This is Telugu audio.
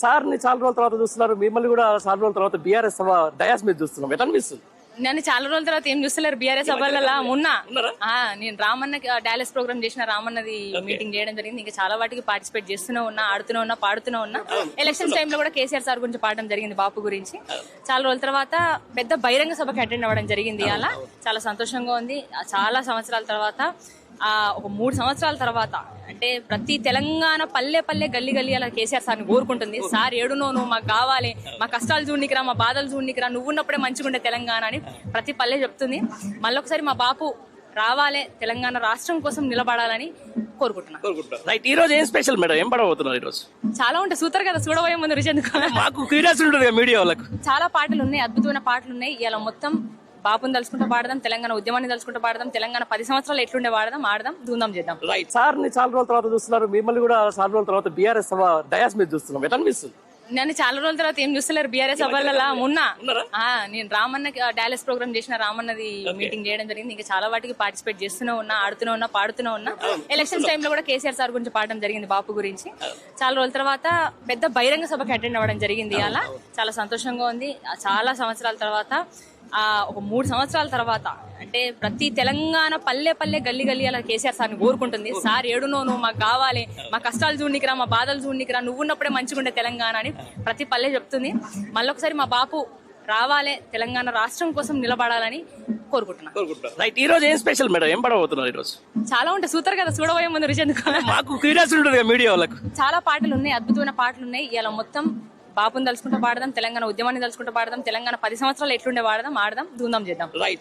సార్ ని చాలా రోజుల తర్వాత చూస్తున్నారు, మిమ్మల్ని కూడా చాలా రోజుల తర్వాత బీఆర్ఎస్ సభ డయాస్ మీద చూస్తున్నాం. ఎట్లా అనిపిస్తుంది? నన్ను చాలా రోజుల తర్వాత ఏం చూస్తలేరు బీఆర్ఎస్ సభలలో ఉన్నా. నేను రామన్న డాలస్ ప్రోగ్రామ్ చేసిన రామన్నది మీటింగ్ చేయడం జరిగింది. ఇంకా చాలా వాటికి పార్టిసిపేట్ చేస్తూనే ఉన్నా, ఆడుతూనే ఉన్నా, పాడుతూనే ఉన్నా. ఎలక్షన్స్ టైంలో కూడా కేసీఆర్ సార్ గురించి పాడడం జరిగింది, బాపు గురించి. చాలా రోజుల తర్వాత పెద్ద బహిరంగ సభకి అటెండ్ అవ్వడం జరిగింది. అలా చాలా సంతోషంగా ఉంది. చాలా సంవత్సరాల తర్వాత ఒక 3 సంవత్సరాల తర్వాత అంటే ప్రతి తెలంగాణ పల్లె పల్లె గల్లీ గల్లీ అలా కేసీఆర్ సార్ని కోరుకుంటుంది. సార్ ఏడునో నువ్వు మాకు కావాలి, మా కష్టాలు చూడనికిరా, మా బాధలు చూడనికిరా, నువ్వు ఉన్నప్పుడే మంచిగుండే తెలంగాణ అని ప్రతి పల్లె చెప్తుంది. మళ్ళొకసారి మా బాపు రావాలి, తెలంగాణ రాష్ట్రం కోసం నిలబడాలని కోరుకుంటున్నాను. రైట్, ఈ రోజు ఏం స్పెషల్ మేడం? ఏం పడబోతున్నారు ఈ రోజు? చాలా ఉంటాయి, సూతర్ కదా చూడబోయే ముందు రుచి ఎందుకు, మాకు క్యూరియాసిటీ ఉంటుంది మీడియా వాళ్ళకు. చాలా పాటలు ఉన్నాయి, అద్భుతమైన పాటలు ఉన్నాయి. ఇలా మొత్తం బాపుని తలుచుకుంటూ పాడదాం, తెలంగాణ ఉద్యమాన్ని తలుచుకుంటూ పాడదాం, తెలంగాణ 10 సంవత్సరాలు ఎట్లుండే వాడదాం, ఆడదాం, ధూంధాం చేద్దాం. రైట్, సార్ ని చాలా రోజుల తర్వాత చూస్తున్నారు, మిమ్మల్ని కూడా చాలా రోజుల తర్వాత బీఆర్ఎస్ సభ డయాస్ మీద చూస్తున్నాం. ఎట్లా అనిపిస్తుంది? నన్ను చాలా రోజుల తర్వాత ఏం చూస్తలేరు బీఆర్ఎస్ సభలలో ఉన్నా. నేను రామన్న డాలస్ ప్రోగ్రామ్ చేసిన రామన్నది మీటింగ్ చేయడం జరిగింది. ఇంకా చాలా వాటికి పార్టిసిపేట్ చేస్తూనే ఉన్నా, ఆడుతూనే ఉన్నా, పాడుతూనే ఉన్నా. ఎలక్షన్స్ టైంలో కూడా కేసీఆర్ సార్ గురించి పాడడం జరిగింది, బాపు గురించి. చాలా రోజుల తర్వాత పెద్ద బహిరంగ సభకి అటెండ్ అవ్వడం జరిగింది. అలా చాలా సంతోషంగా ఉంది. చాలా సంవత్సరాల తర్వాత ఒక 3 సంవత్సరాల తర్వాత అంటే ప్రతి తెలంగాణ పల్లె పల్లె గల్లీ గల్లీ అలా కేసీఆర్ సార్ని కోరుకుంటుంది. సార్ ఏడునో నువ్వు మాకు కావాలి, మా కష్టాలు చూడనికిరా, మా బాధలు చూడనికిరా, నువ్వు ఉన్నప్పుడే మంచిగుండే తెలంగాణ అని ప్రతి పల్లె చెప్తుంది. మళ్ళొకసారి మా బాపు రావాలి, తెలంగాణ రాష్ట్రం కోసం నిలబడాలని కోరుకుంటున్నాను. రైట్, ఈ రోజు ఏం స్పెషల్ మేడం? ఏం పడబోతున్నారు ఈ రోజు? చాలా ఉంటాయి, సూతర్ కదా చూడబోయే ముందు రుచి ఎందుకు, మాకు క్యూరియాసిటీ ఉంటుంది మీడియా వాళ్ళకు. చాలా పాటలు ఉన్నాయి, అద్భుతమైన పాటలు ఉన్నాయి. ఇలా మొత్తం బాపుని తలుచుకుంటూ పాడదాం, తెలంగాణ ఉద్యమాన్ని తలుచుకుంటూ పాడదాం, తెలంగాణ 10 సంవత్సరాలు ఎట్లుండే వాడదాం, ఆడదాం, ధూంధాం చేద్దాం. రైట్.